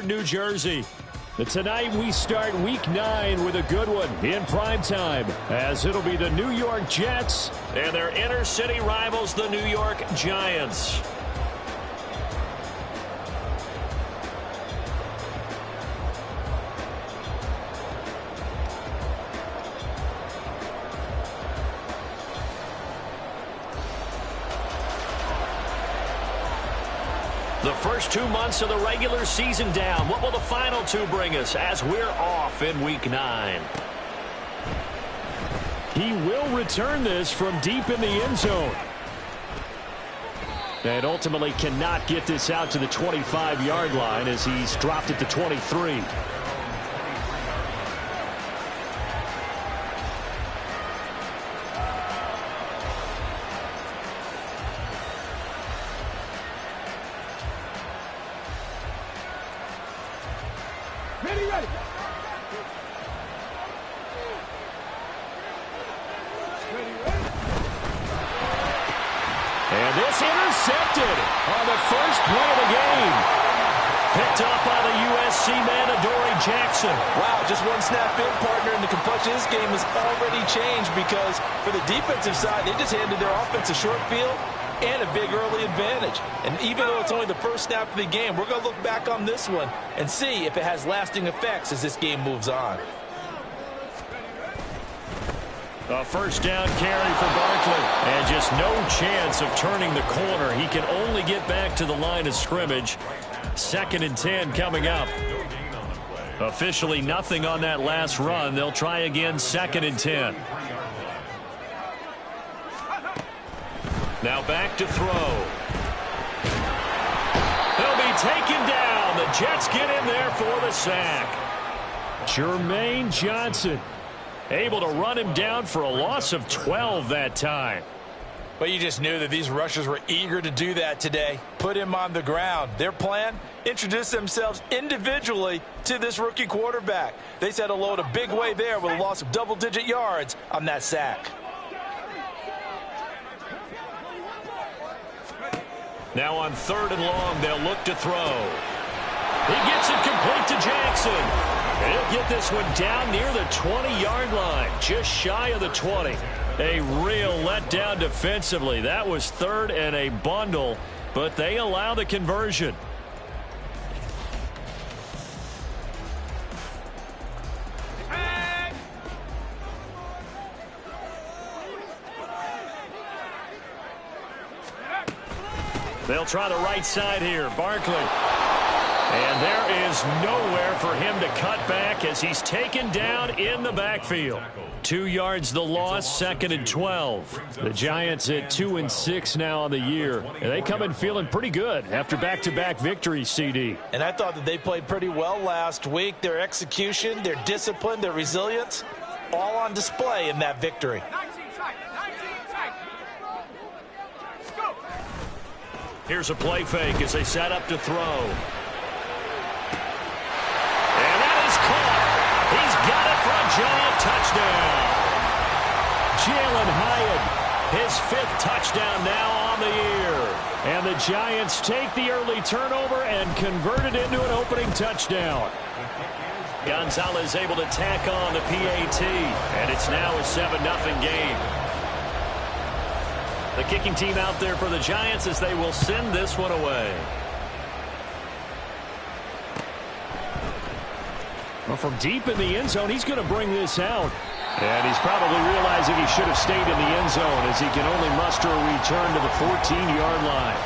New Jersey. But tonight we start Week 9 with a good one in primetime, as it'll be the New York Jets and their inner-city rivals, the New York Giants. The first 2 months of the regular season down. What will the final 2 bring us as we're off in Week 9? He will return this from deep in the end zone. And ultimately cannot get this out to the 25-yard line as he's dropped it to 23. And this intercepted on the first play of the game. Picked up by the USC man, Adoree Jackson. Wow, just one snap in, partner, and the complexion of this game has already changed because for the defensive side, they just handed their offense a short field and a big early advantage. And even though it's only the first snap of the game, we're going to look back on this one and see if it has lasting effects as this game moves on. A first down carry for Barkley. And just no chance of turning the corner. He can only get back to the line of scrimmage. 2nd and 10 coming up. Officially nothing on that last run. They'll try again 2nd and 10. Now back to throw. He'll be taken down. The Jets get in there for the sack. Jermaine Johnson able to run him down for a loss of 12 that time. But you just knew that these rushers were eager to do that today. Put him on the ground. Their plan, introduce themselves individually to this rookie quarterback. They said hello to Big Way there with a loss of double-digit yards on that sack. Now on 3rd and long, they'll look to throw. He gets it complete to Jackson. He'll get this one down near the 20-yard line, just shy of the 20. A real letdown defensively. That was 3rd and a bundle, but they allow the conversion. They'll try the right side here. Barkley. And there is nowhere for him to cut back as he's taken down in the backfield. 2 yards the loss, 2nd and 12. The Giants at 2-6 now on the year. And they come in feeling pretty good after back-to-back victories, CD. And I thought that they played pretty well last week. Their execution, their discipline, their resilience, all on display in that victory. Here's a play fake as they set up to throw. And that is caught. He's got it for a Giant touchdown. Jalen Hyatt, his 5th touchdown now on the year. And the Giants take the early turnover and convert it into an opening touchdown. Gonzalez able to tack on the PAT, and it's now a 7-0 game. The kicking team out there for the Giants as they will send this one away. Well, from deep in the end zone, he's going to bring this out. And he's probably realizing he should have stayed in the end zone as he can only muster a return to the 14-yard line.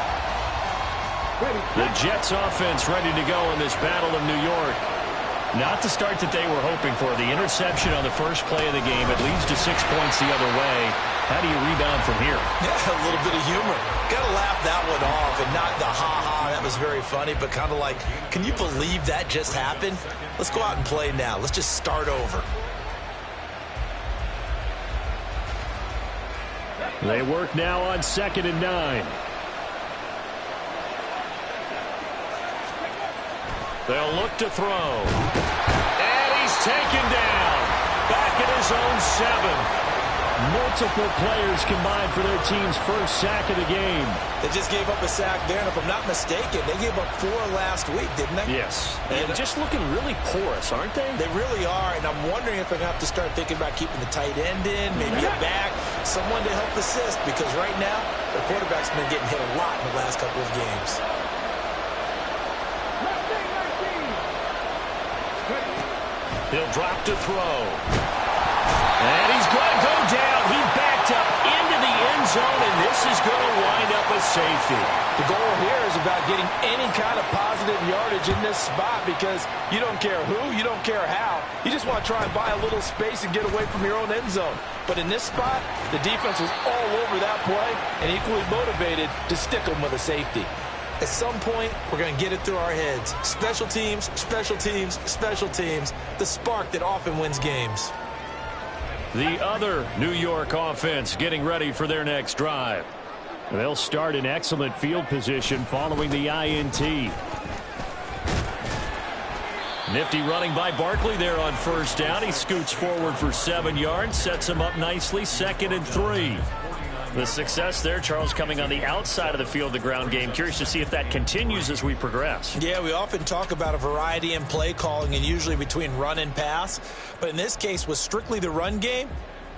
The Jets offense ready to go in this battle of New York. Not the start that they were hoping for. The interception on the first play of the game. It leads to 6 points the other way. How do you rebound from here? Yeah, a little bit of humor. Got to laugh that one off and not the ha-ha. That was very funny, but kind of like, can you believe that just happened? Let's go out and play now. Let's just start over. They work now on 2nd and 9. They'll look to throw. And he's taken down. Back at his own 7. Multiple players combined for their team's first sack of the game. They just gave up a sack there, and if I'm not mistaken, they gave up 4 last week, didn't they? Yes. And just looking really porous, aren't they? They really are, and I'm wondering if they're going to have to start thinking about keeping the tight end in, maybe a back, someone to help assist, because right now, the quarterback's been getting hit a lot in the last couple of games. He'll drop to throw. And he's going to go down. He backed up into the end zone, and this is going to wind up a safety. The goal here is about getting any kind of positive yardage in this spot because you don't care who, you don't care how. You just want to try and buy a little space and get away from your own end zone. But in this spot, the defense was all over that play and equally motivated to stick them with a safety. At some point, we're going to get it through our heads. Special teams, special teams, special teams. The spark that often wins games. The other New York offense getting ready for their next drive. They'll start in excellent field position following the INT. Nifty running by Barkley there on first down. He scoots forward for 7 yards, sets him up nicely, 2nd and 3. The success there, Charles, coming on the outside of the field, the ground game. Curious to see if that continues as we progress. Yeah, we often talk about a variety in play calling and usually between run and pass. But in this case, with strictly the run game,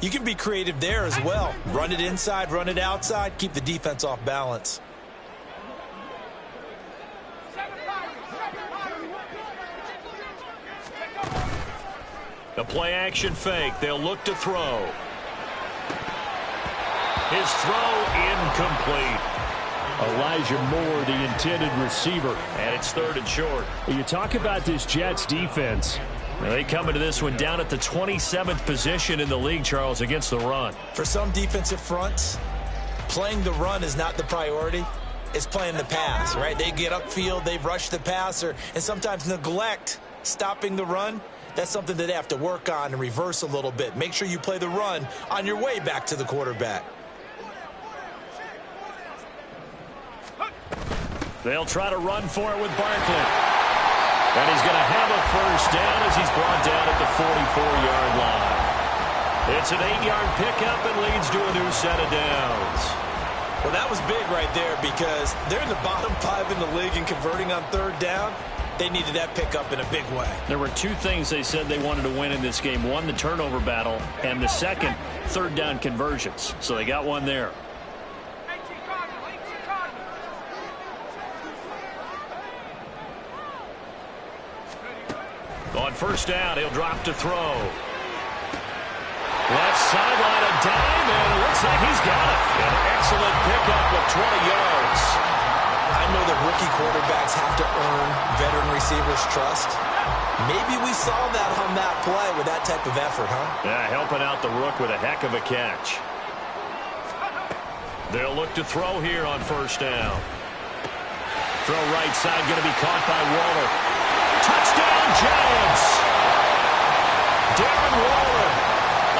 you can be creative there as well. Run it inside, run it outside, keep the defense off balance. The play action fake. They'll look to throw. His throw incomplete. Elijah Moore, the intended receiver, and it's 3rd and short. You talk about this Jets defense. They come into this one down at the 27th position in the league, Charles, against the run. For some defensive fronts, playing the run is not the priority. It's playing the pass, right? They get upfield, they rush the passer, and sometimes neglect stopping the run. That's something that they have to work on and reverse a little bit. Make sure you play the run on your way back to the quarterback. They'll try to run for it with Barkley. And he's going to have a first down as he's brought down at the 44-yard line. It's an 8-yard pickup and leads to a new set of downs. Well, that was big right there because they're in the bottom 5 in the league and converting on 3rd down. They needed that pickup in a big way. There were 2 things they said they wanted to win in this game. One, the turnover battle, and the second, 3rd down conversions. So they got one there. On first down, he'll drop to throw. Left sideline, a dime, and it looks like he's got it. An excellent pickup of 20 yards. I know that rookie quarterbacks have to earn veteran receivers' trust. Maybe we saw that on that play with that type of effort, huh? Yeah, helping out the rook with a heck of a catch. They'll look to throw here on first down. Throw right side, going to be caught by Waller. Touchdown, Giants! Darren Waller,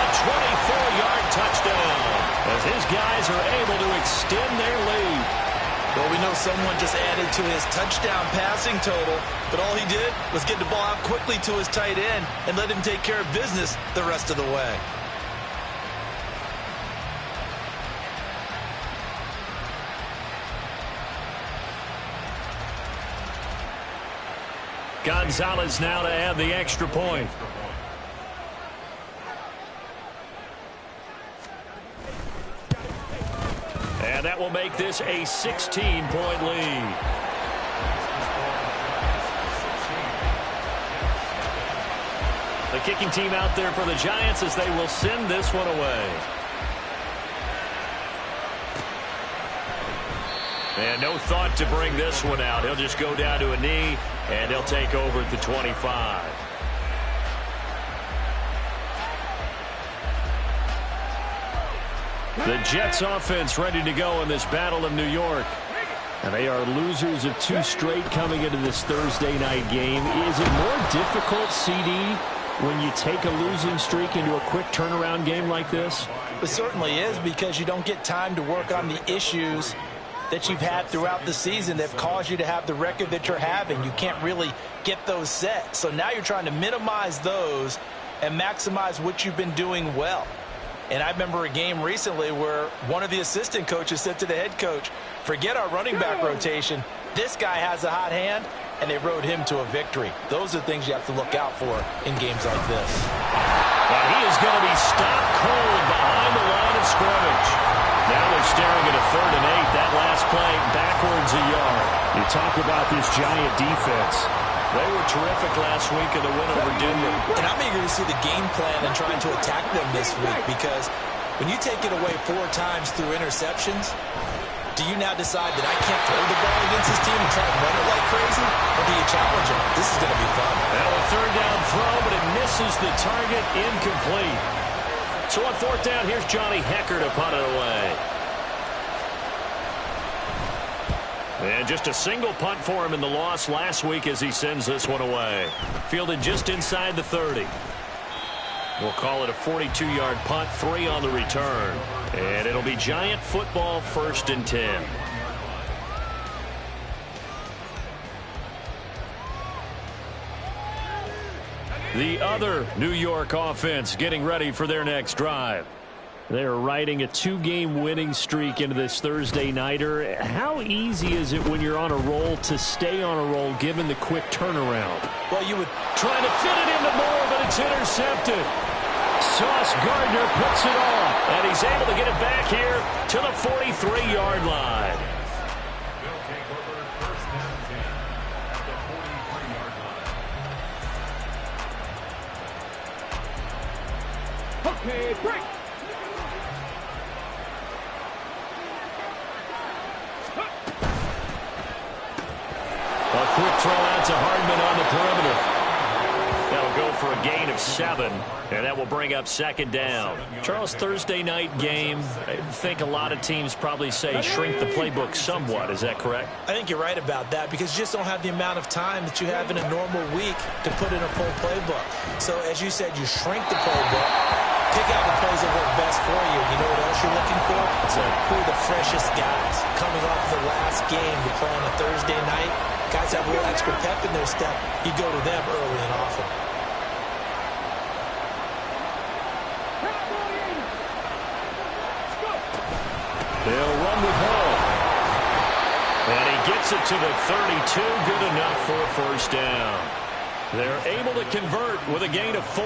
a 24-yard touchdown, as his guys are able to extend their lead. Well, we know someone just added to his touchdown passing total, but all he did was get the ball out quickly to his tight end and let him take care of business the rest of the way. Gonzalez now to add the extra point. And that will make this a 16-point lead. The kicking team out there for the Giants as they will send this one away. And no thought to bring this one out. He'll just go down to a knee, and he'll take over at the 25. The Jets offense ready to go in this battle of New York. And they are losers of 2 straight coming into this Thursday night game. Is it more difficult, CD, when you take a losing streak into a quick turnaround game like this? It certainly is, because you don't get time to work on the issues that you've had throughout the season that have caused you to have the record that you're having. You can't really get those set. So now you're trying to minimize those and maximize what you've been doing well. And I remember a game recently where one of the assistant coaches said to the head coach, forget our running back rotation. This guy has a hot hand, and they rode him to a victory. Those are things you have to look out for in games like this. But he is going to be stopped cold behind the line of scrimmage. Now they're staring at a 3rd and 8. That last play backwards a yard. You talk about this Giant defense. They were terrific last week in the win over Denver. And I'm eager to see the game plan and trying to attack them this week, because when you take it away 4 times through interceptions, do you now decide that I can't throw the ball against this team and try to run it like crazy? Or do you challenge them? This is going to be fun. Now a 3rd down throw, but it misses the target, incomplete. So on 4th down, here's Johnny Hecker to punt it away. And just a single punt for him in the loss last week as he sends this one away. Fielded just inside the 30. We'll call it a 42-yard punt, 3 on the return. And it'll be Giant football, 1st and 10. The other New York offense getting ready for their next drive. They're riding a 2-game winning streak into this Thursday nighter. How easy is it when you're on a roll to stay on a roll given the quick turnaround? Well, you would try to fit it into Moore, but it's intercepted. Sauce Gardner puts it off, and he's able to get it back here to the 43-yard line. Okay, break. A quick throw out to Hardman on the perimeter. That'll go for a gain of 7, and that will bring up 2nd down. Charles, Thursday night game, I think a lot of teams probably say shrink the playbook somewhat. Is that correct? I think you're right about that, because you just don't have the amount of time that you have in a normal week to put in a full playbook. So as you said, you shrink the playbook, pick out the plays that work best for you. You know what else you're looking for? It's who are the freshest guys coming off the last game to play on a Thursday night. Guys have a little extra pep in their step. You go to them early and often. They'll run with Hall. And he gets it to the 32. Good enough for a 1st down. They're able to convert with a gain of 4.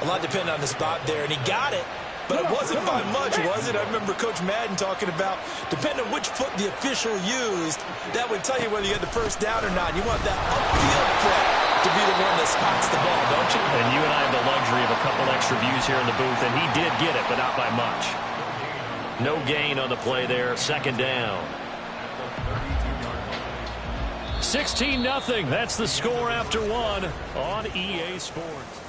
A lot depended on the spot there, and he got it. But it wasn't by much, was it? I remember Coach Madden talking about, depending on which foot the official used, that would tell you whether you had the 1st down or not. You want that upfield foot to be the one that spots the ball, don't you? And you and I have the luxury of a couple extra views here in the booth, and he did get it, but not by much. No gain on the play there, 2nd down. 16-0. That's the score after 1 on EA Sports.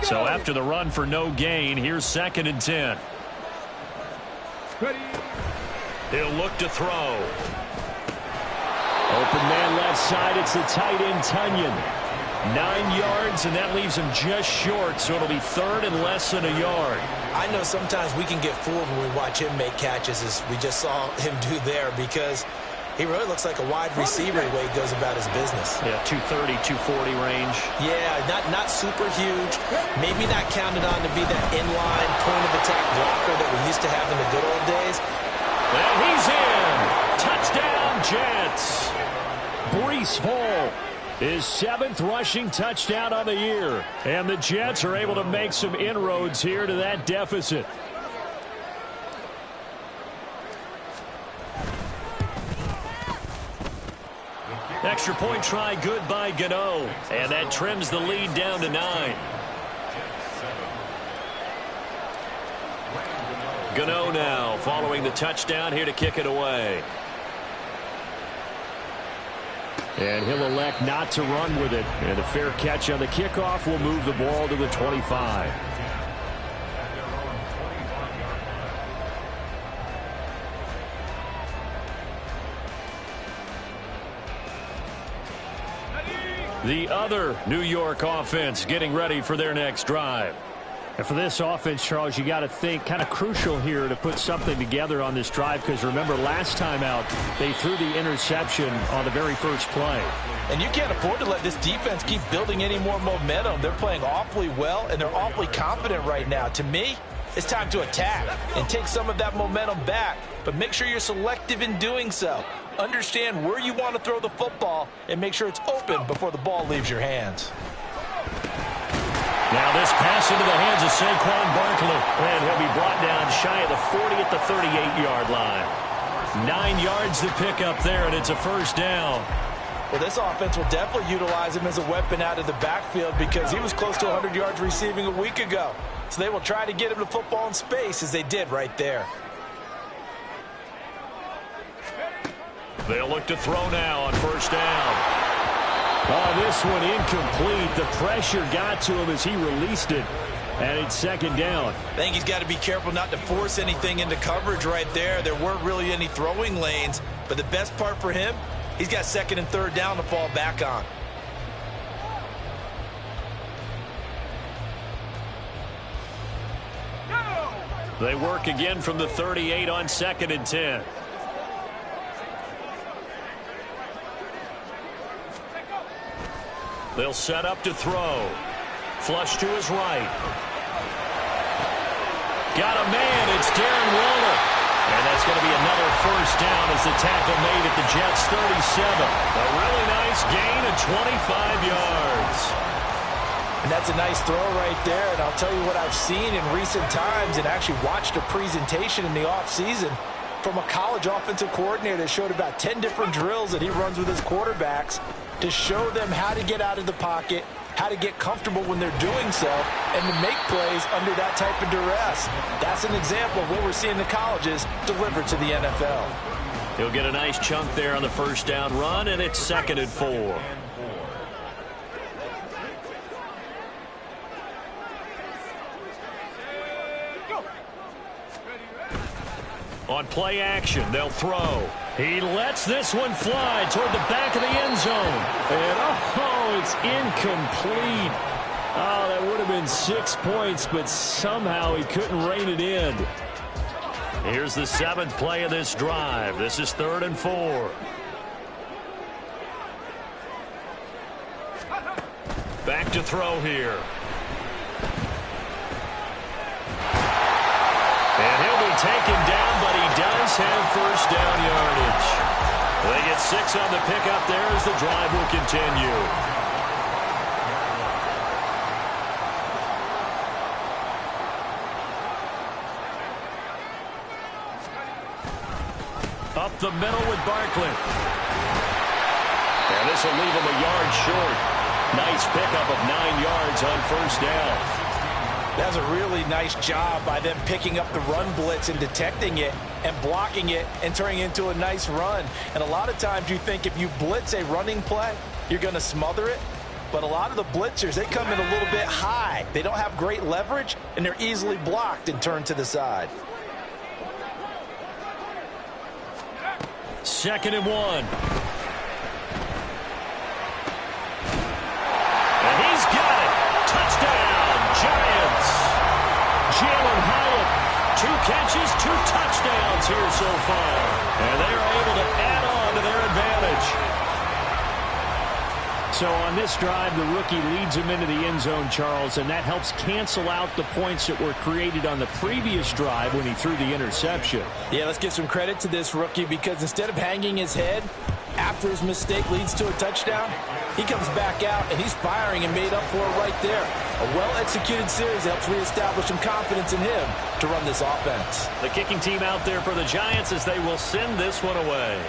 So after the run for no gain, here's 2nd and 10. Ready. He'll look to throw. Open man left side. It's the tight end, Tunyon. 9 yards, and that leaves him just short, so it'll be 3rd and less than a yard. I know sometimes we can get fooled when we watch him make catches, as we just saw him do there, because he really looks like a wide receiver the way he goes about his business. Yeah, 230, 240 range. Yeah, not super huge. Maybe not counted on to be that inline point-of-attack blocker that we used to have in the good old days. And he's in. Touchdown, Jets. Breece Hall, his 7th rushing touchdown on the year. And the Jets are able to make some inroads here to that deficit. Extra point try good by Gano. And that trims the lead down to 9. Gano now following the touchdown here to kick it away. And he'll elect not to run with it. And a fair catch on the kickoff will move the ball to the 25. The other New York offense getting ready for their next drive. And for this offense, Charles, you got to think kind of crucial here to put something together on this drive, because remember last time out they threw the interception on the very first play. And you can't afford to let this defense keep building any more momentum. They're playing awfully well, and they're awfully confident right now. To me, it's time to attack and take some of that momentum back, but make sure you're selective in doing so. Understand where you want to throw the football and make sure it's open before the ball leaves your hands. Now this pass into the hands of Saquon Barkley, and he'll be brought down shy of the 40 at the 38-yard line. 9 yards to pick up there, and it's a first down. Well, this offense will definitely utilize him as a weapon out of the backfield because he was close to 100 yards receiving a week ago. So they will try to get him the football in space as they did right there. They'll look to throw now on first down. Oh, this one incomplete. The pressure got to him as he released it, and it's second down. I think he's got to be careful not to force anything into coverage right there. There weren't really any throwing lanes, but the best part for him, he's got second and third down to fall back on. They work again from the 38 on second and 10. They'll set up to throw. Flush to his right. Got a man. It's Darren Waller. And that's going to be another first down as the tackle made at the Jets' 37. A really nice gain of 25 yards. And that's a nice throw right there. And I'll tell you what I've seen in recent times and actually watched a presentation in the offseason from a college offensive coordinator that showed about 10 different drills that he runs with his quarterbacks to show them how to get out of the pocket, how to get comfortable when they're doing so, and to make plays under that type of duress. That's an example of what we're seeing the colleges deliver to the NFL. He'll get a nice chunk there on the first down run, and it's second and 4. On play action, they'll throw. He lets this one fly toward the back of the end zone. And, oh, it's incomplete. Oh, that would have been 6 points, but somehow he couldn't rein it in. Here's the 7th play of this drive. This is 3rd and 4. Back to throw here. And he'll be taken down, but he does have first down yardage. They get 6 on the pickup there as the drive will continue. Up the middle with Barkley. And this will leave him a yard short. Nice pickup of 9 yards on first down. That's a really nice job by them picking up the run blitz and detecting it and blocking it and turning it into a nice run. And a lot of times you think if you blitz a running play, you're going to smother it. But a lot of the blitzers, they come in a little bit high. They don't have great leverage, and they're easily blocked and turned to the side. 2nd and 1. And he's got it. Touchdown, Giants. Jalen Hyatt, 2 catches, 2 touchdowns here so far. And they are able to add on to their advantage. So on this drive, the rookie leads him into the end zone, Charles, and that helps cancel out the points that were created on the previous drive when he threw the interception. Yeah, let's give some credit to this rookie because instead of hanging his head after his mistake leads to a touchdown, he comes back out and he's firing and made up for it right there. A well-executed series helps reestablish some confidence in him to run this offense. The kicking team out there for the Giants as they will send this one away.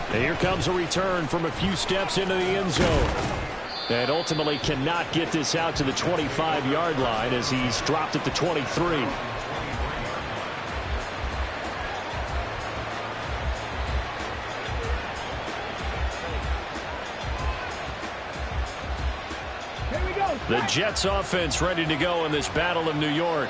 And here comes a return from a few steps into the end zone. And ultimately cannot get this out to the 25-yard line as he's dropped at the 23. The Jets offense ready to go in this Battle of New York.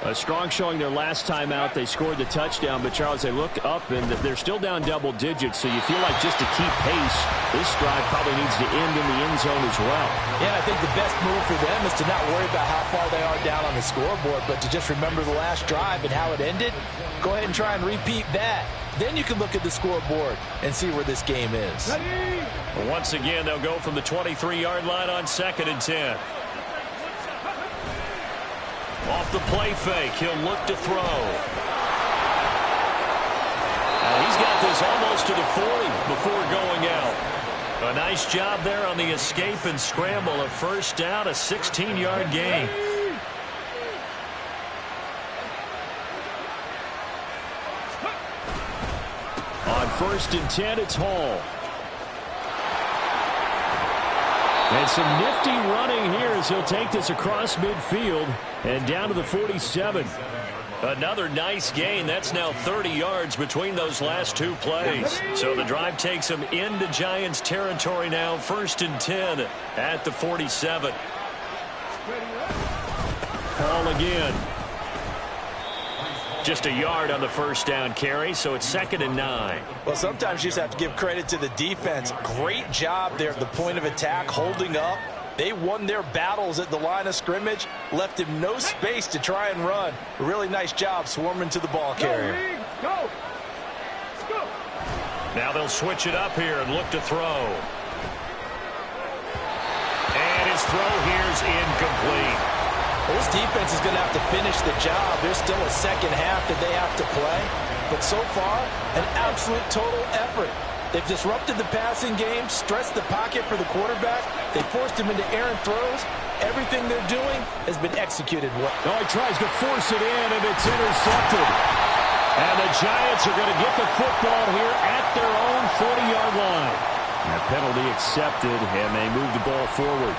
A strong showing their last time out. They scored the touchdown, but Charles, they look up and they're still down double digits, so you feel like just to keep pace, this drive probably needs to end in the end zone as well. Yeah, I think the best move for them is to not worry about how far they are down on the scoreboard, but to just remember the last drive and how it ended. Go ahead and try and repeat that. Then you can look at the scoreboard and see where this game is. Once again, they'll go from the 23-yard line on 2nd and 10. Off the play fake, he'll look to throw. Now he's got this almost to the 40 before going out. A nice job there on the escape and scramble. A first down, a 16-yard gain. On 1st and 10, it's Hall. And some nifty running here as he'll take this across midfield and down to the 47. Another nice gain. That's now 30 yards between those last two plays. So the drive takes him into Giants territory now. 1st and 10 at the 47. Hall again. Just a yard on the first down carry, so it's 2nd and 9. Well, sometimes you just have to give credit to the defense. Great job there at the point of attack, holding up. They won their battles at the line of scrimmage, left him no space to try and run. A really nice job swarming to the ball carrier. Go. Go. Now they'll switch it up here and look to throw. And his throw here's incomplete. Well, this defense is going to have to finish the job. There's still a second half that they have to play. But so far, an absolute total effort. They've disrupted the passing game, stressed the pocket for the quarterback. They forced him into errant throws. Everything they're doing has been executed well. Oh, he tries to force it in, and it's intercepted. And the Giants are going to get the football here at their own 40-yard line. And a penalty accepted, and they move the ball forward.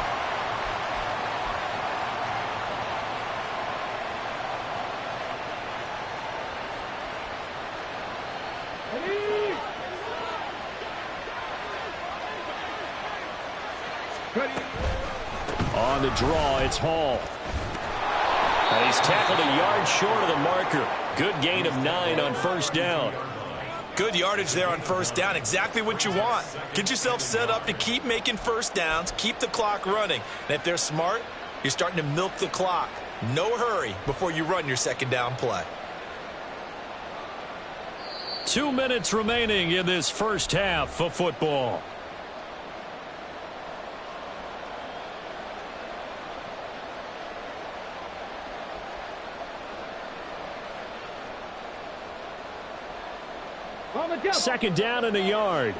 On the draw, it's Hall. And he's tackled a yard short of the marker. Good gain of 9 on first down. Good yardage there on first down. Exactly what you want. Get yourself set up to keep making first downs, keep the clock running. And if they're smart, you're starting to milk the clock. No hurry before you run your second down play. 2 minutes remaining in this first half of football. Second down and a yard.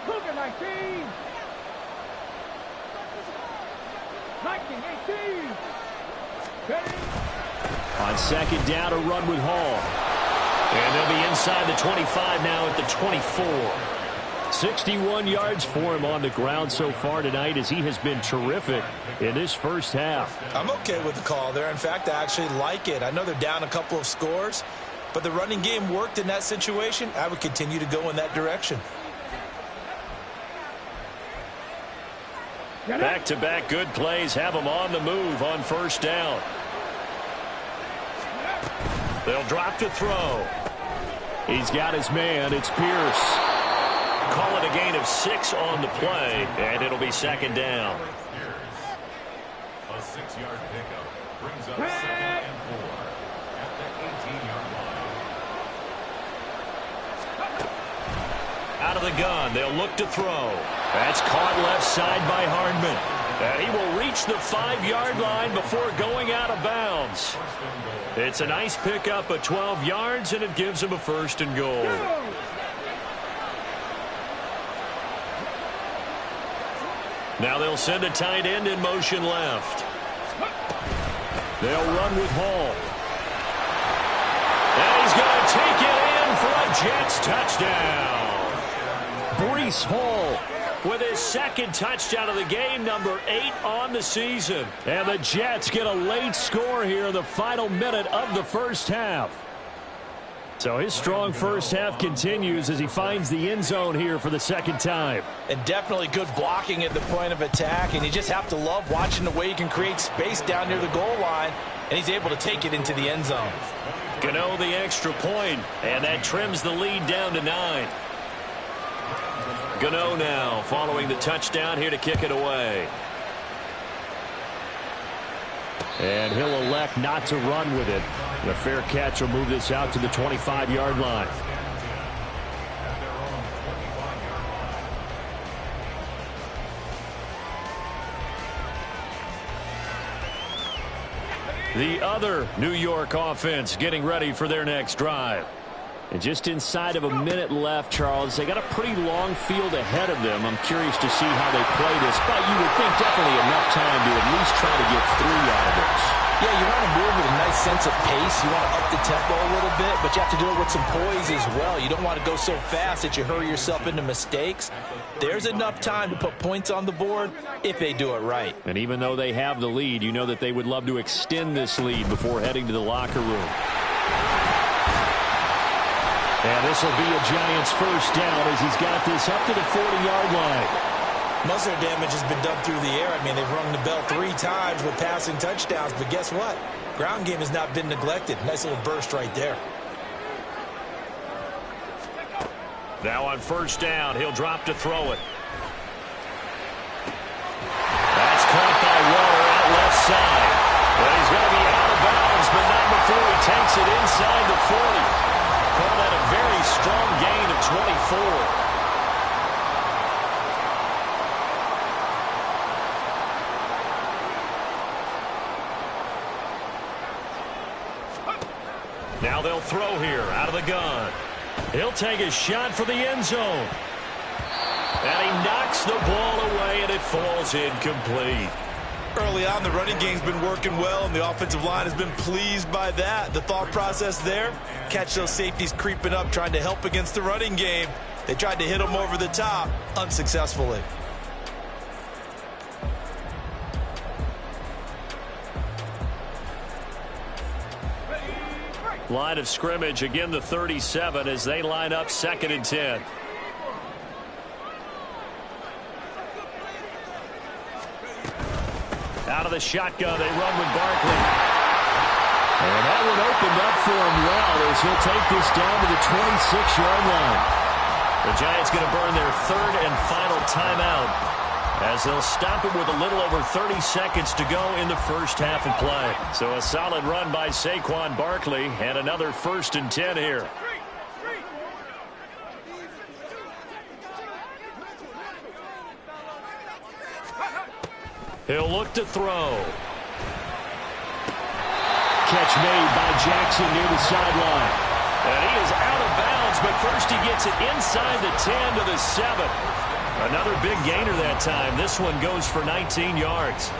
Cougar 19. 19-18. On second down, a run with Hall. And they'll be inside the 25 now at the 24. 61 yards for him on the ground so far tonight as he has been terrific in this first half. I'm okay with the call there. In fact, I actually like it. I know they're down a couple of scores, but the running game worked in that situation. I would continue to go in that direction. Back-to-back good plays have them on the move on first down. They'll drop to throw. He's got his man. It's Pierce. Call it a gain of 6 on the play, and it'll be second down. A 6-yard pickup brings up 2nd and 4 at the 18-yard line. Out of the gun, they'll look to throw. That's caught left side by Hardman. And he will reach the 5-yard line before going out of bounds. It's a nice pickup of 12 yards, and it gives him a 1st and goal. Now they'll send a tight end in motion left. They'll run with Hall. And he's going to take it in for a Jets touchdown. Breece Hall with his second touchdown of the game, number 8 on the season. And the Jets get a late score here in the final minute of the first half. So his strong first half continues as he finds the end zone here for the second time. And definitely good blocking at the point of attack, and you just have to love watching the way he can create space down near the goal line, and he's able to take it into the end zone. Gano the extra point, and that trims the lead down to 9. Gano now following the touchdown here to kick it away. And he'll elect not to run with it. The fair catch will move this out to the 25-yard line. The other New York offense getting ready for their next drive. And just inside of a minute left, Charles, they got a pretty long field ahead of them. I'm curious to see how they play this, but you would think definitely enough time to at least try to get 3 out of this. Yeah, you want to move with a nice sense of pace. You want to up the tempo a little bit, but you have to do it with some poise as well. You don't want to go so fast that you hurry yourself into mistakes. There's enough time to put points on the board if they do it right. And even though they have the lead, you know that they would love to extend this lead before heading to the locker room. And this will be a Giants first down as he's got this up to the 40-yard line. Most of their damage has been done through the air. I mean, they've rung the bell 3 times with passing touchdowns, but guess what? Ground game has not been neglected. Nice little burst right there. Now on first down, he'll drop to throw it. That's caught by Waller out left side. But he's going to be out of bounds, but not before he takes it inside the 40. Call that a very strong gain of 24. Now they'll throw here out of the gun. He'll take a shot for the end zone. And he knocks the ball away, and it falls incomplete. Early on, the running game's been working well, and the offensive line has been pleased by that. The thought process there, catch those safeties creeping up, trying to help against the running game. They tried to hit them over the top, unsuccessfully. Line of scrimmage, again the 37 as they line up 2nd and 10. Out of the shotgun, they run with Barkley. And that one opened up for him well as he'll take this down to the 26-yard line. The Giants going to burn their 3rd and final timeout as they'll stop it with a little over 30 seconds to go in the first half of play. So a solid run by Saquon Barkley and another 1st and 10 here. He'll look to throw. Catch made by Jackson near the sideline. And he is out of bounds, but first he gets it inside the 10 to the 7. Another big gainer that time. This one goes for 19 yards.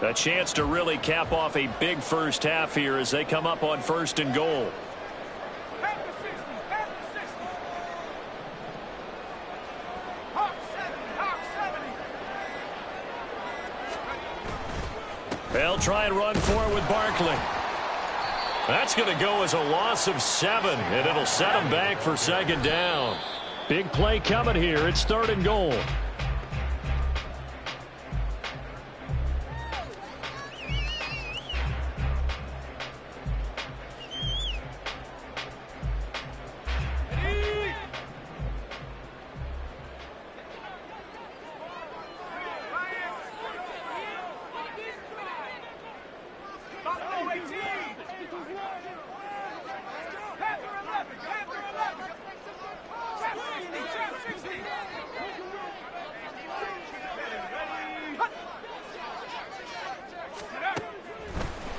A chance to really cap off a big first half here as they come up on 1st and goal. They'll try and run for it with Barkley. That's going to go as a loss of 7, and it'll set them back for 2nd down. Big play coming here. It's 3rd and goal.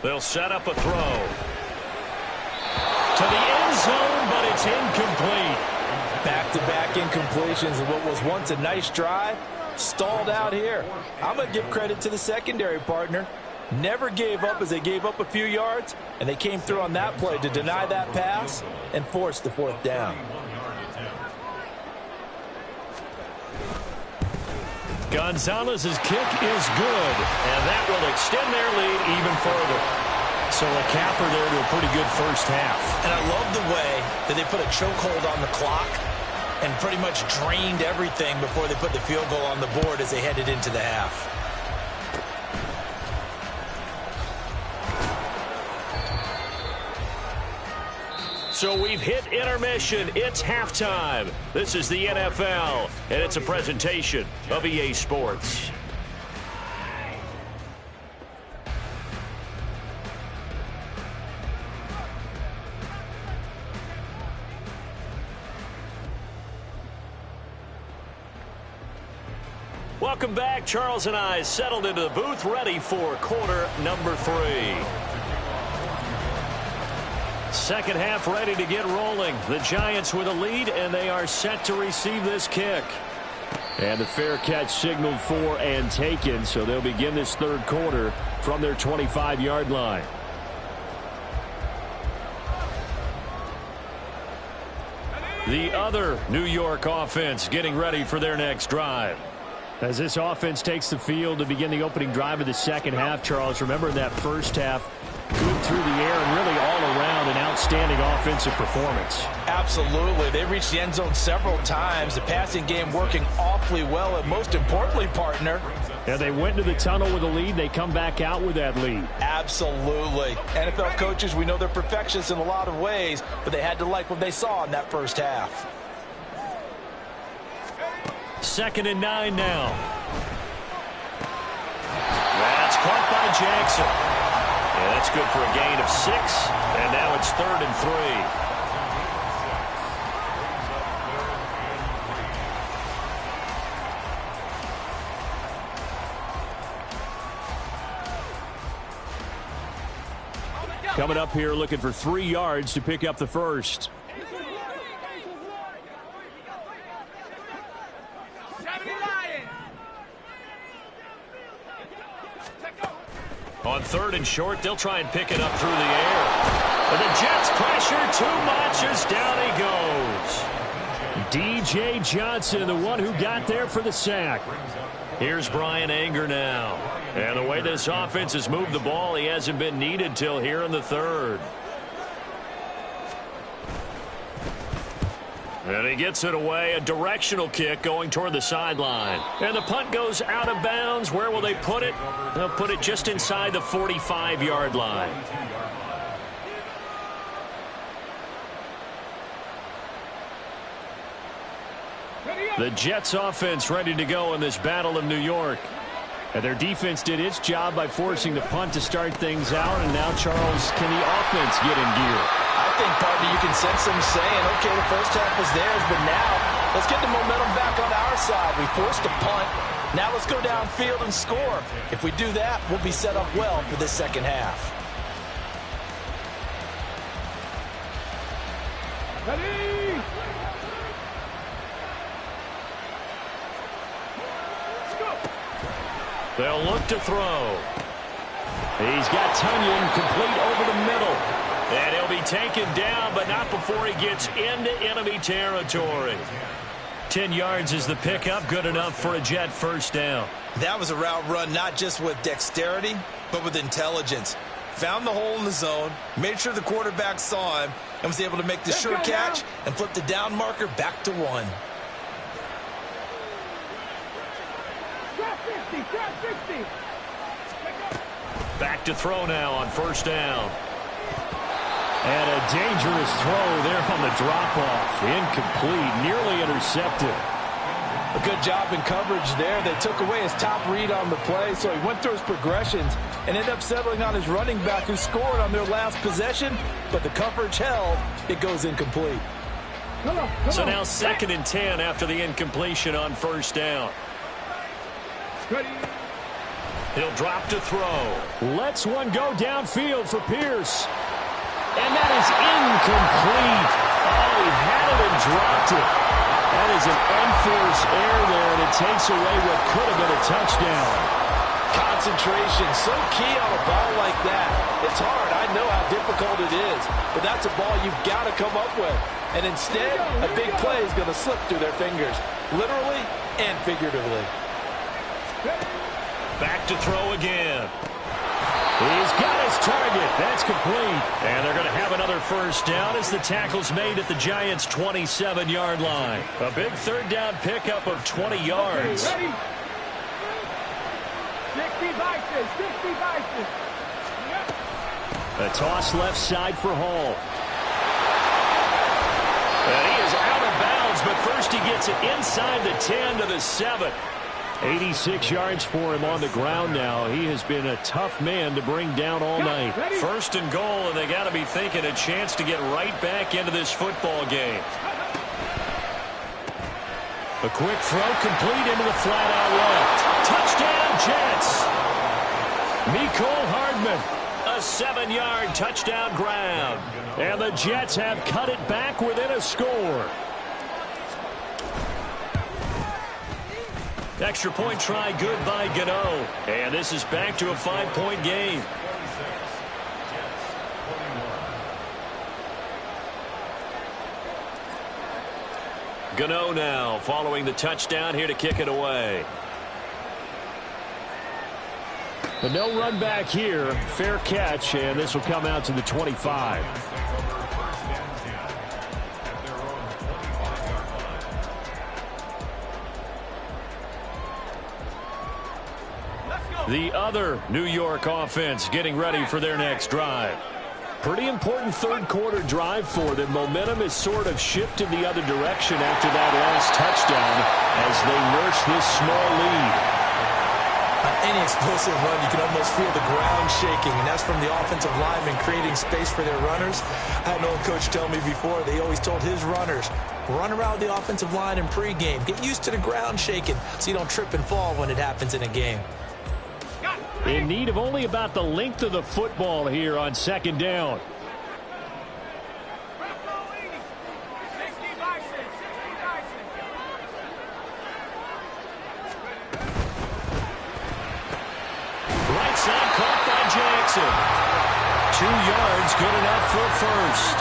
They'll set up a throw. To the end zone, but it's incomplete. Back-to-back incompletions of what was once a nice drive, stalled out here. I'm going to give credit to the secondary partner. Never gave up as they gave up a few yards, and they came through on that play to deny that pass and force the fourth down. Gonzalez's kick is good, and that will extend their lead even further. So a capper there to a pretty good first half. And I love the way that they put a chokehold on the clock and pretty much drained everything before they put the field goal on the board as they headed into the half. So we've hit intermission. It's halftime. This is the NFL, and it's a presentation of EA Sports. Welcome back. Charles and I settled into the booth, ready for quarter number 3. Second half ready to get rolling. The Giants with a lead, and they are set to receive this kick. And the fair catch signaled for and taken, so they'll begin this third quarter from their 25-yard line. The other New York offense getting ready for their next drive. As this offense takes the field to begin the opening drive of the second half, Charles, remember in that first half, good through the air and really all around an outstanding offensive performance. Absolutely. They reached the end zone several times. The passing game working awfully well, and most importantly, partner, yeah, they went to the tunnel with a lead. They come back out with that lead. Absolutely. NFL coaches, we know they're perfectionists in a lot of ways, but they had to like what they saw in that first half. 2nd and 9 now. That's caught by Jackson. Yeah, that's good for a gain of 6. And now it's 3rd and 3. Coming up here looking for 3 yards to pick up the first. On 3rd and short, they'll try and pick it up through the air. But the Jets pressure too much as down he goes. D.J. Johnson, the one who got there for the sack. Here's Brian Anger now. And the way this offense has moved the ball, he hasn't been needed till here in the 3rd. And he gets it away, a directional kick going toward the sideline. And the punt goes out of bounds. Where will they put it? They'll put it just inside the 45-yard line. The Jets offense ready to go in this Battle of New York. And their defense did its job by forcing the punt to start things out. And now, Charles, can the offense get in gear? I think, partner, you can sense them saying, okay, the first half was theirs, but now let's get the momentum back on our side. We forced a punt. Now let's go downfield and score. If we do that, we'll be set up well for this second half. Ready? They'll look to throw. He's got Tunyon complete over the middle. And he'll be taken down, but not before he gets into enemy territory. 10 yards is the pickup, good enough for a Jet first down. That was a route run not just with dexterity, but with intelligence. Found the hole in the zone, made sure the quarterback saw him, and was able to make the sure catch and flip the down marker back to 1. Drop 50, drop 50. Back to throw now on first down. And a dangerous throw there on the drop-off. Incomplete, nearly intercepted. A good job in coverage there. They took away his top read on the play, so he went through his progressions and ended up settling on his running back who scored on their last possession, but the coverage held. It goes incomplete. So now 2nd and 10 after the incompletion on first down. Ready? He'll drop to throw. Lets one go downfield for Pierce. And that is incomplete. Oh, he had it and dropped it. That is an unforced error there, and it takes away what could have been a touchdown. Concentration, so key on a ball like that. It's hard. I know how difficult it is, but that's a ball you've got to come up with. And instead, a big play is going to slip through their fingers, literally and figuratively. Back to throw again. He's got his target. That's complete. And they're going to have another first down as the tackle's made at the Giants' 27-yard line. A big third down pickup of 20 yards. Okay, ready? 60 vices, 60 vices. A toss left side for Hall. And he is out of bounds, but first he gets it inside the 10 to the 7. 86 yards for him on the ground now. He has been a tough man to bring down all night. First and goal, and they got to be thinking a chance to get right back into this football game. A quick throw complete into the flat out left. Touchdown, Jets. Mecole Hardman, a 7-yard touchdown grab. And the Jets have cut it back within a score. Extra point try good by Gano. And this is back to a 5-point game. Gano now following the touchdown here to kick it away. But no run back here. Fair catch, and this will come out to the 25. The other New York offense getting ready for their next drive. Pretty important third quarter drive for them. Momentum is sort of shifted the other direction after that last touchdown as they nurse this small lead. On any explosive run, you can almost feel the ground shaking, and that's from the offensive linemen creating space for their runners. I had an old coach tell me before, they always told his runners, run around the offensive line in pregame. Get used to the ground shaking so you don't trip and fall when it happens in a game. In need of only about the length of the football here on second down. Right side caught by Jackson. 2 yards, good enough for a first.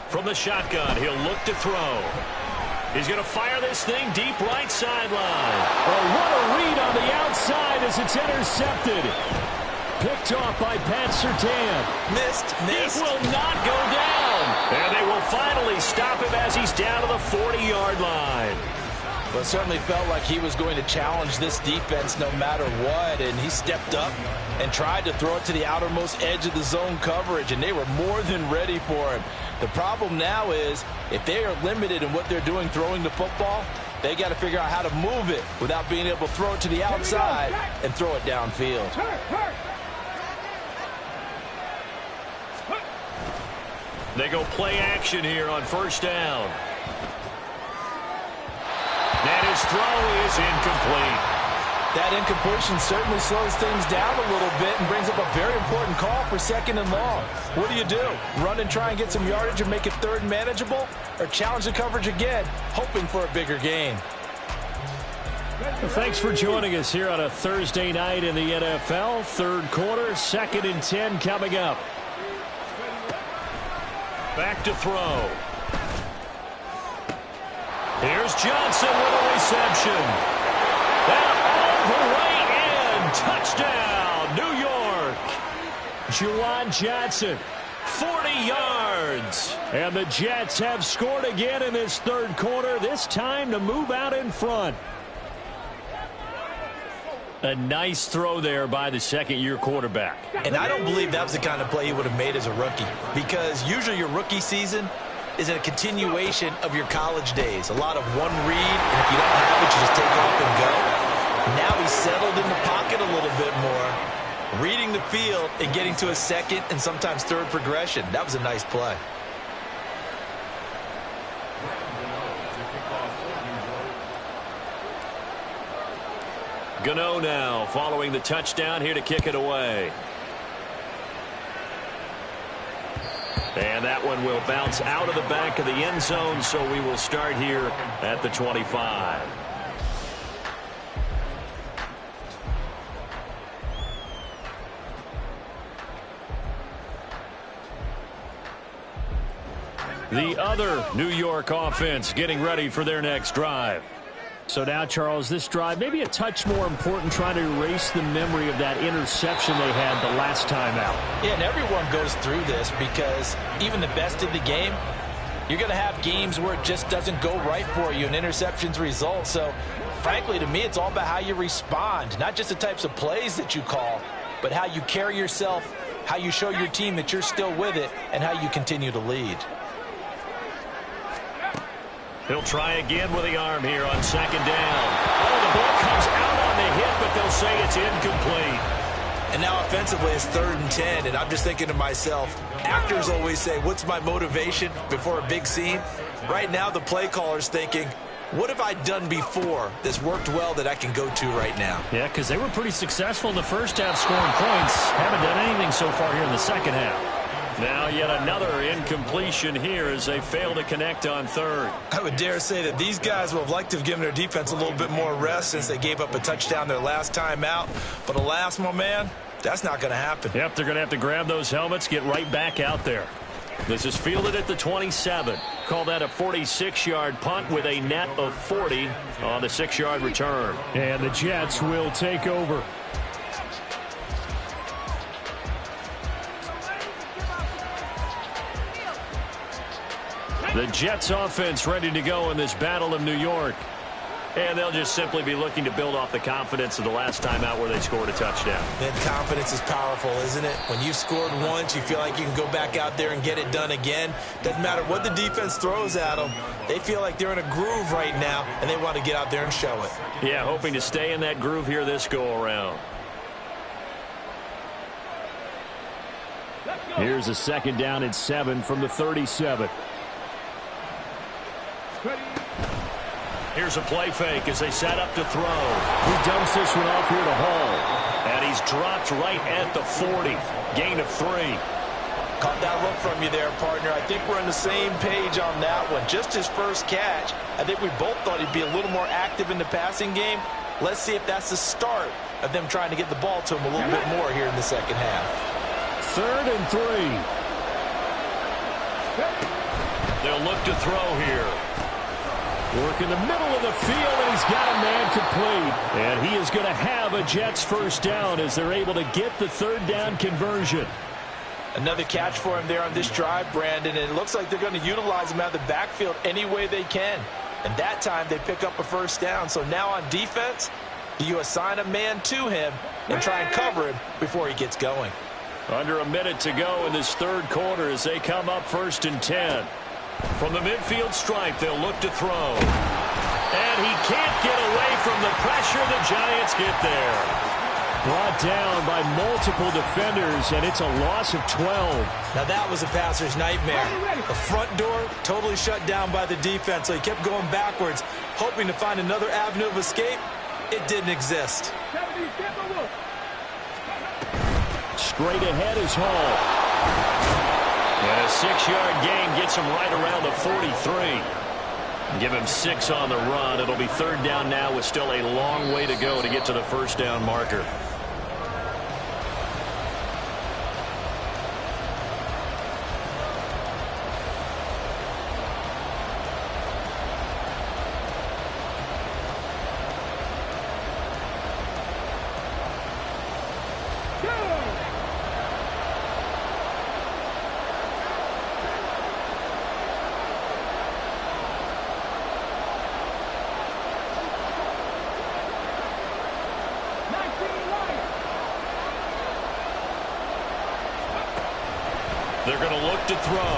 From the shotgun, he'll look to throw. He's going to fire this thing deep right sideline. Oh, what a read on the outside as it's intercepted. Picked off by Pat Surtain. Missed. It will not go down. And they will finally stop him as he's down to the 40-yard line. Well, it certainly felt like he was going to challenge this defense no matter what, and he stepped up and tried to throw it to the outermost edge of the zone coverage, and they were more than ready for him. The problem now is if they are limited in what they're doing throwing the football, they got to figure out how to move it without being able to throw it to the outside and throw it downfield. They go play action here on first down. And his throw is incomplete. That incompletion certainly slows things down a little bit and brings up a very important call for second and long. What do? Run and try and get some yardage and make it third manageable? Or challenge the coverage again, hoping for a bigger gain? Well, thanks for joining us here on a Thursday night in the NFL. Third quarter, 2nd and 10 coming up. Back to throw. Here's Johnson with a reception. And all the way in. Touchdown, New York. Juwan Johnson, 40 yards. And the Jets have scored again in this third quarter, this time to move out in front. A nice throw there by the second-year quarterback. And I don't believe that was the kind of play he would have made as a rookie, because usually your rookie season is a continuation of your college days. A lot of one read, and if you don't have it, you just take off and go. Now he's settled in the pocket a little bit more, reading the field and getting to a second and sometimes third progression. That was a nice play. Gano now following the touchdown here to kick it away. And that one will bounce out of the back of the end zone, so we will start here at the 25. The other New York offense getting ready for their next drive. So now, Charles, this drive maybe a touch more important, trying to erase the memory of that interception they had the last time out. Yeah, and everyone goes through this because even the best in the game, you're going to have games where it just doesn't go right for you and interceptions result. So, frankly, to me, it's all about how you respond, not just the types of plays that you call, but how you carry yourself, how you show your team that you're still with it, and how you continue to lead. He'll try again with the arm here on second down. Oh, the ball comes out on the hit, but they'll say it's incomplete. And now offensively it's 3rd and 10, and I'm just thinking to myself, actors always say, what's my motivation before a big scene? Right now the play caller's thinking, what have I done before that's worked well that I can go to right now? Yeah, because they were pretty successful in the first half scoring points. Haven't done anything so far here in the second half. Now yet another incompletion here as they fail to connect on 3rd. I would dare say that these guys would have liked to have given their defense a little bit more rest since they gave up a touchdown their last time out. But alas, my man, that's not going to happen. Yep, they're going to have to grab those helmets, get right back out there. This is fielded at the 27. Call that a 46-yard punt with a net of 40 on the 6-yard return. And the Jets will take over. The Jets offense ready to go in this battle of New York. And they'll just simply be looking to build off the confidence of the last time out where they scored a touchdown. Then confidence is powerful, isn't it? When you've scored once, you feel like you can go back out there and get it done again. Doesn't matter what the defense throws at them. They feel like they're in a groove right now, and they want to get out there and show it. Yeah, hoping to stay in that groove here this go-around. Here's a 2nd down and 7 from the 37. Here's a play fake as they set up to throw. He dumps this one off here to Hall. And he's dropped right at the 40. Gain of 3. Caught that look from you there, partner. I think we're on the same page on that one. Just his first catch. I think we both thought he'd be a little more active in the passing game. Let's see if that's the start of them trying to get the ball to him a little bit more here in the second half. 3rd and 3. They'll look to throw here. Work in the middle of the field, and he's got a man complete. And he is going to have a Jets first down as they're able to get the 3rd down conversion. Another catch for him there on this drive, Brandon, and it looks like they're going to utilize him out of the backfield any way they can. And that time they pick up a first down. So now on defense, do you assign a man to him and try and cover him before he gets going? Under a minute to go in this 3rd quarter as they come up 1st and 10. From the midfield stripe, they'll look to throw. And he can't get away from the pressure. The Giants get there. Brought down by multiple defenders, and it's a loss of 12. Now that was a passer's nightmare. The front door totally shut down by the defense, so he kept going backwards, hoping to find another avenue of escape. It didn't exist. Straight ahead is Hall. And a 6-yard gain gets him right around the 43. Give him 6 on the run. It'll be 3rd down now with still a long way to go to get to the first down marker. They're going to look to throw.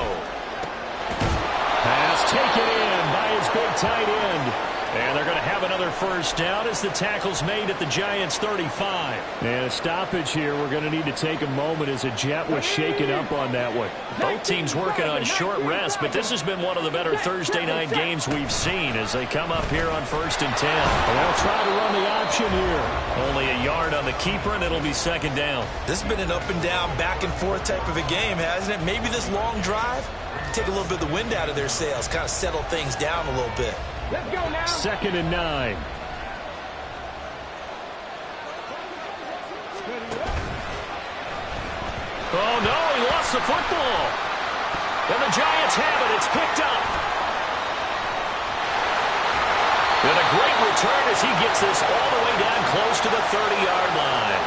Pass taken in by his big tight end. And they're going to have another first down as the tackle's made at the Giants' 35. And a stoppage here. We're going to need to take a moment as a Jet was shaken up on that one. Both teams working on short rest, but this has been one of the better Thursday night games we've seen as they come up here on 1st and 10. And they'll try to run the option here. Only a yard on the keeper, and it'll be 2nd down. This has been an up and down, back and forth type of a game, hasn't it? Maybe this long drive, take a little bit of the wind out of their sails, kind of settle things down a little bit. Let's go now. 2nd and 9. Oh, no, he lost the football. And the Giants have it. It's picked up. And a great return as he gets this all the way down close to the 30-yard line.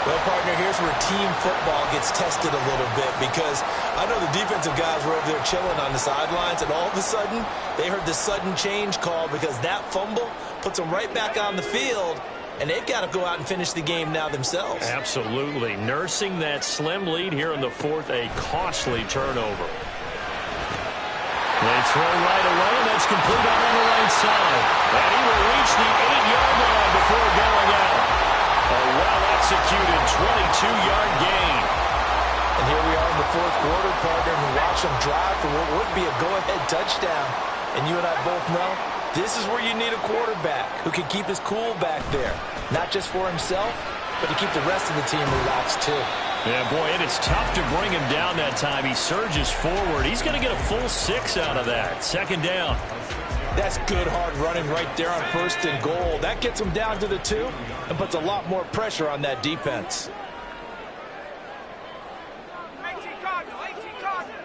Well, partner, here's where team football gets tested a little bit because I know the defensive guys were over there chilling on the sidelines, and all of a sudden, they heard the sudden change call because that fumble puts them right back on the field, and they've got to go out and finish the game now themselves. Absolutely. Nursing that slim lead here in the 4th, a costly turnover. They throw right away, and that's complete on the right side. And he will reach the 8-yard line before going out. A well-executed 22-yard gain. And here we are in the 4th quarter, partner, and watch them drive for what would be a go-ahead touchdown. And you and I both know this is where you need a quarterback who can keep his cool back there. Not just for himself, but to keep the rest of the team relaxed too. Yeah, boy, it is tough to bring him down that time. He surges forward. He's going to get a full 6 out of that. 2nd down. That's good hard running right there on 1st and goal. That gets them down to the 2 and puts a lot more pressure on that defense. 18 Cardinals.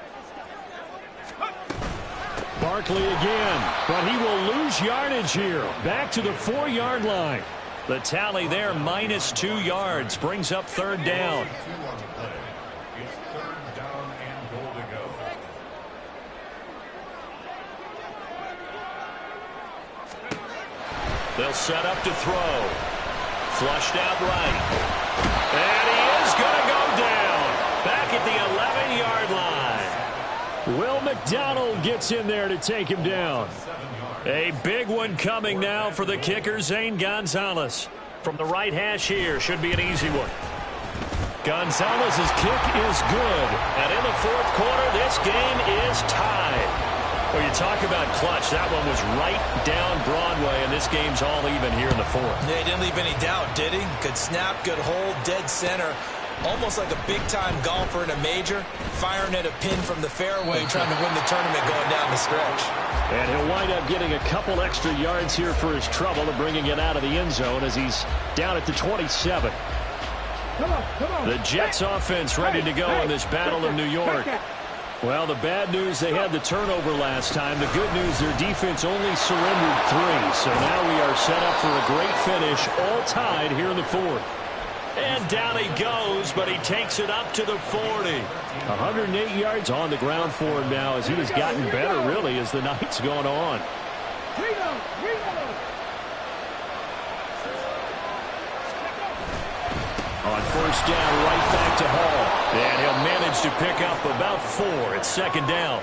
Barkley again, but he will lose yardage here. Back to the 4-yard line. The tally there, -2 yards, brings up 3rd down. It's 3rd down and goal to go. They'll set up to throw. Flushed out right. And he is going to go down. Back at the 11-yard line. Will McDonald gets in there to take him down. A big one coming now for the kicker, Zane Gonzalez. From the right hash here, should be an easy one. Gonzalez's kick is good. And in the 4th quarter, this game is tied. Well, you talk about clutch. That one was right down Broadway, and this game's all even here in the 4th. Yeah, he didn't leave any doubt, did he? Good snap, good hold, dead center. Almost like a big-time golfer in a major, firing at a pin from the fairway, trying to win the tournament going down the stretch. And he'll wind up getting a couple extra yards here for his trouble and bringing it out of the end zone as he's down at the 27. Come on. The Jets offense ready to go in this battle of New York. Well, the bad news, they had the turnover last time. The good news, their defense only surrendered 3. So now we are set up for a great finish, all tied here in the 4th. And down he goes, but he takes it up to the 40. 108 yards on the ground for him now as he has gotten better, really, as the night's gone on. On 1st down, right back to Hall. And he'll manage to pick up about 4. It's 2nd down.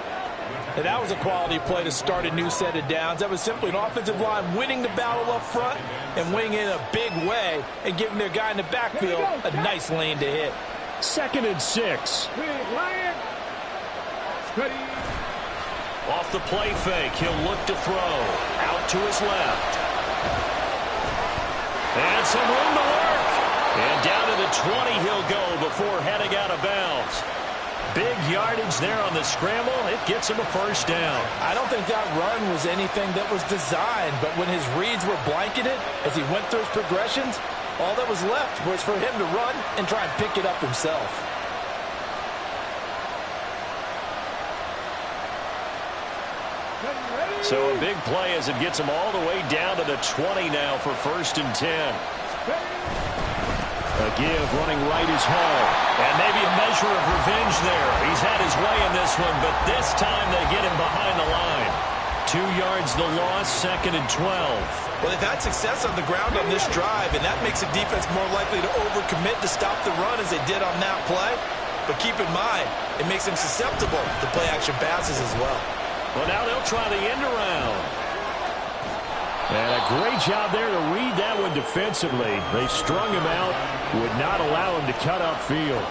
And that was a quality play to start a new set of downs. That was simply an offensive line winning the battle up front and winning in a big way and giving their guy in the backfield a nice lane to hit. 2nd and 6. Off the play fake, he'll look to throw. Out to his left. And some room to work. And down to the 20 he'll go before heading out of bounds. Big yardage there on the scramble. It gets him a 1st down. I don't think that run was anything that was designed, but when his reads were blanketed as he went through his progressions, all that was left was for him to run and try and pick it up himself. So a big play as it gets him all the way down to the 20 now for 1st and 10. A give running right is Hall. And maybe a measure of revenge there. He's had his way in this one, but this time they get him behind the line. 2 yards the loss, 2nd and 12. Well, they've had success on the ground on this drive, and that makes a defense more likely to overcommit to stop the run as they did on that play. But keep in mind, it makes them susceptible to play-action passes as well. Well, now they'll try the end around. And a great job there to read that one defensively. They strung him out, would not allow him to cut upfield.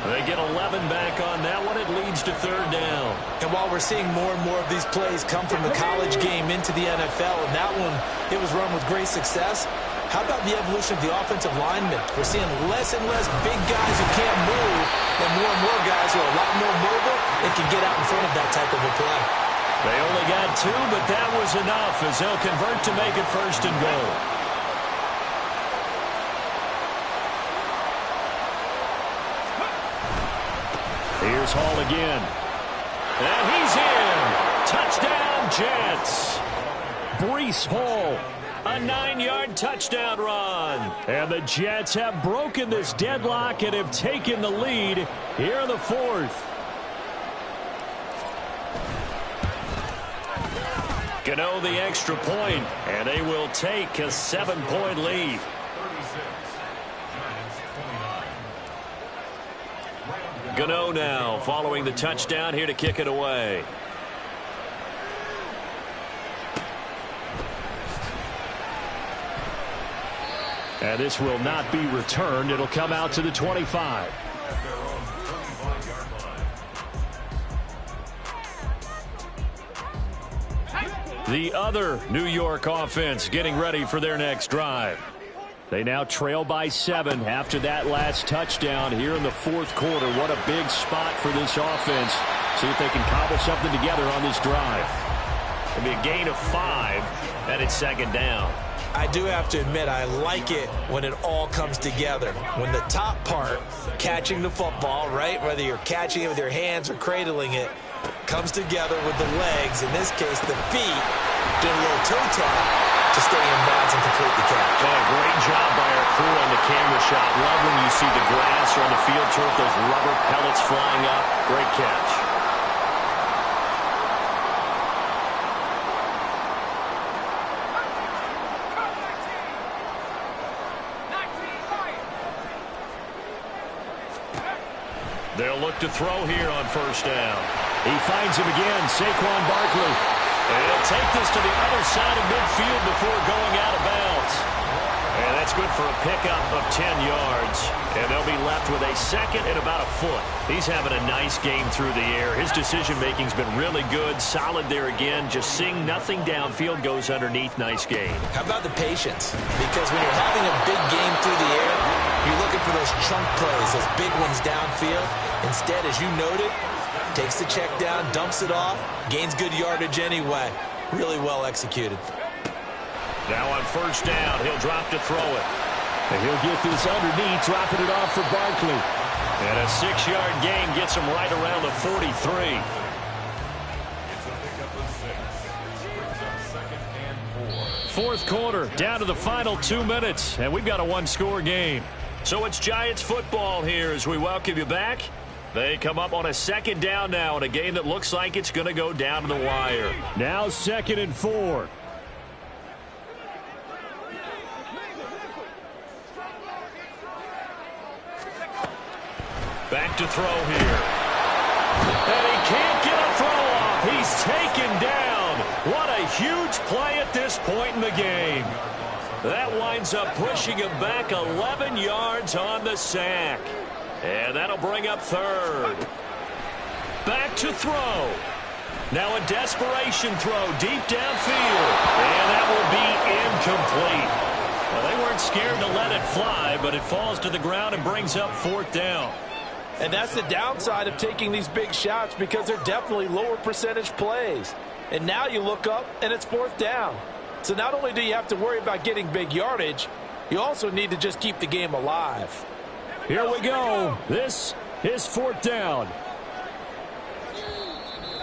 They get 11 back on that one. It leads to third down. And while we're seeing more and more of these plays come from the college game into the NFL, and that one, it was run with great success, how about the evolution of the offensive linemen? We're seeing less and less big guys who can't move, and more guys who are a lot more mobile and can get out in front of that type of a play. They only got 2, but that was enough as they'll convert to make it first and goal. Here's Hall again. And he's in. Touchdown, Jets. Breece Hall. A 9-yard touchdown run. And the Jets have broken this deadlock and have taken the lead here in the fourth. Gano the extra point, and they will take a 7-point lead. 36. Giants 29. Gano now following the touchdown here to kick it away. And this will not be returned. It'll come out to the 25. The other New York offense getting ready for their next drive. They now trail by 7 after that last touchdown here in the fourth quarter. What a big spot for this offense. See if they can cobble something together on this drive. It'll be a gain of 5, and it's second down. I do have to admit, I like it when it all comes together. When the top part, catching the football, right, whether you're catching it with your hands or cradling it, comes together with the legs, in this case the feet, did a little toe tap to stay in bounds and complete the catch. Oh, great job by our crew on the camera shot. Love when you see the grass or on the field turf, those rubber pellets flying up. Great catch. They'll look to throw here on first down. He finds him again, Saquon Barkley. And he'll take this to the other side of midfield before going out of bounds. And that's good for a pickup of 10 yards. And they'll be left with a second and about a foot. He's having a nice game through the air. His decision-making's been really good. Solid there again. Just seeing nothing downfield goes underneath. Nice game. How about the patience? Because when you're having a big game through the air, you're looking for those chunk plays, those big ones downfield. Instead, as you noted, takes the check down, dumps it off, gains good yardage anyway. Really well executed. Now on first down, he'll drop to throw it. And he'll get this underneath, dropping it off for Barkley. And a 6-yard gain gets him right around the 43. It's a pickup of 6. Brings up second and 4. Fourth quarter, down to the final 2 minutes, and we've got a one-score game. So it's Giants football here as we welcome you back. They come up on a second down now in a game that looks like it's going to go down to the wire. Now 2nd and 4. Back to throw here. And he can't get a throw off. He's taken down. What a huge play at this point in the game. That winds up pushing him back 11 yards on the sack. And that'll bring up third. Back to throw. Now a desperation throw deep downfield. And that will be incomplete. Well, they weren't scared to let it fly, but it falls to the ground and brings up 4th down. And that's the downside of taking these big shots, because they're definitely lower percentage plays. And now you look up and it's 4th down. So not only do you have to worry about getting big yardage, you also need to just keep the game alive. Here we go. This is 4th down.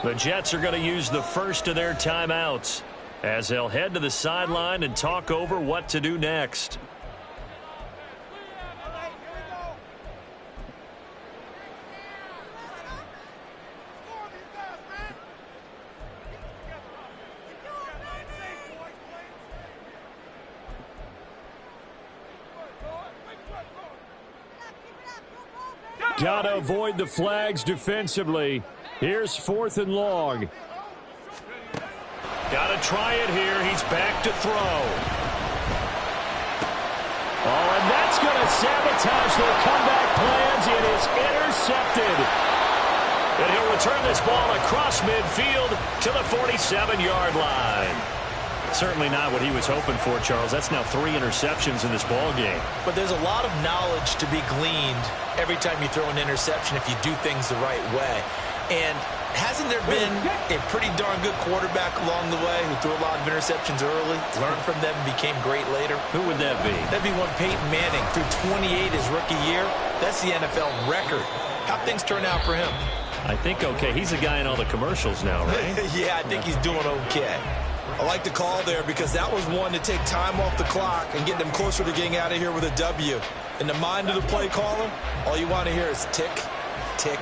The Jets are going to use the first of their timeouts as they'll head to the sideline and talk over what to do next. Got to avoid the flags defensively. Here's 4th and long. Got to try it here. He's back to throw. Oh, and that's going to sabotage their comeback plans. It is intercepted. And he'll return this ball across midfield to the 47-yard line. Certainly not what he was hoping for, Charles. That's now 3 interceptions in this ball game. But there's a lot of knowledge to be gleaned every time you throw an interception if you do things the right way. And hasn't there been a pretty darn good quarterback along the way who threw a lot of interceptions early, learned from them, and became great later? Who would that be? That'd be one Peyton Manning. Threw 28 his rookie year. That's the NFL record. How'd things turn out for him? I think okay. He's the guy in all the commercials now, right? Yeah, I think he's doing okay. I like the call there because that was one to take time off the clock and get them closer to getting out of here with a W. In the mind of the play caller, all you want to hear is tick, tick,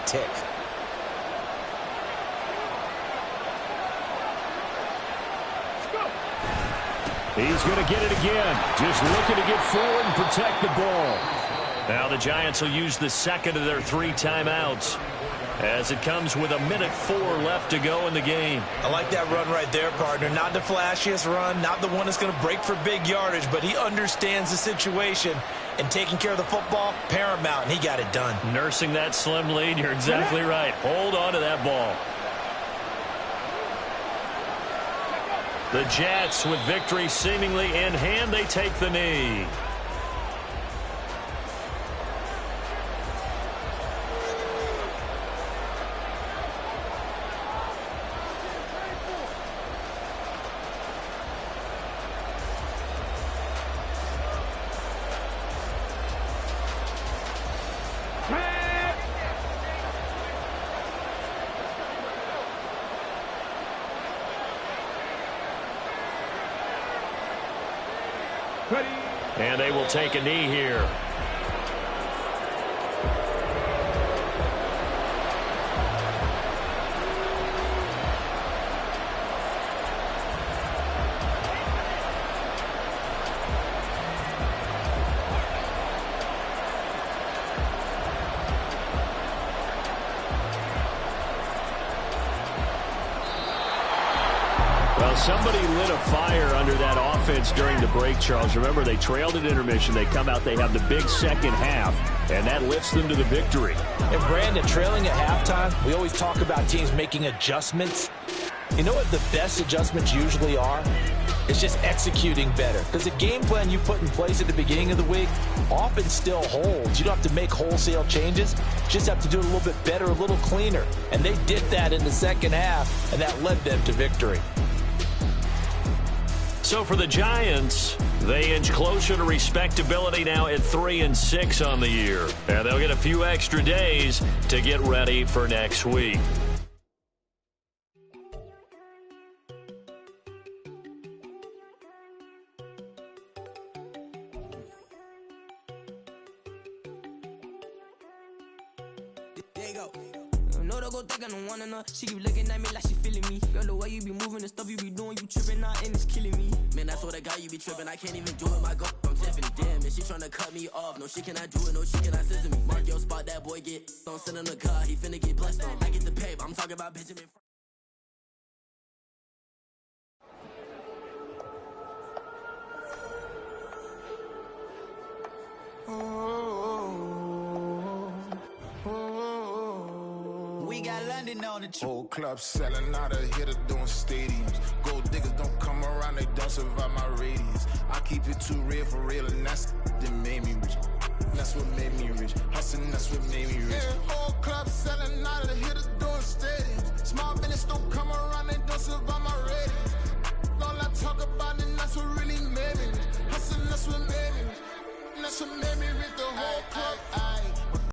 tick. He's going to get it again. Just looking to get forward and protect the ball. Now the Giants will use the second of their 3 timeouts as it comes with 1:04 left to go in the game. I like that run right there, partner. Not the flashiest run, not the one that's going to break for big yardage, but he understands the situation, and taking care of the football, paramount, and he got it done. Nursing that slim lead, you're exactly right. Hold on to that ball. The Jets, with victory seemingly in hand, they take the knee. And they will take a knee here. Well, somebody lit a fire under that offense during the break, Charles. Remember, they trailed at intermission. They come out, they have the big second half, and that lifts them to the victory. And Brandon, trailing at halftime, we always talk about teams making adjustments. You know what the best adjustments usually are? It's just executing better. Because the game plan you put in place at the beginning of the week often still holds. You don't have to make wholesale changes. You just have to do it a little bit better, a little cleaner. And they did that in the second half, and that led them to victory. So for the Giants, they inch closer to respectability now at 3-6 on the year. And they'll get a few extra days to get ready for next week. She keep looking at me like she feeling me. Girl, the way you be moving, the stuff you be doing, you tripping out and it's killing me. Man, I swear to God, you be tripping. I can't even do it. My girl from Tiffany, damn, and she tryna cut me off. No, she cannot do it. No, she cannot scissor me. Mark your spot, that boy get. Don't send him the car. He finna get blessed on. I get the pay, but I'm talking about Benjamin. We got London on the whole club selling out of hitter doing stadiums. Gold diggers don't come around, they don't survive my radius. I keep it too real for real, and that's that made me rich. That's what made me rich. Hustling, that's what made me rich. Yeah, whole club selling out of hitters doing stadiums. Small business don't come around, they don't survive my radius. All I talk about, and that's what really made me rich. Hustling, that's what made me rich. And that's what made me rich. The whole club.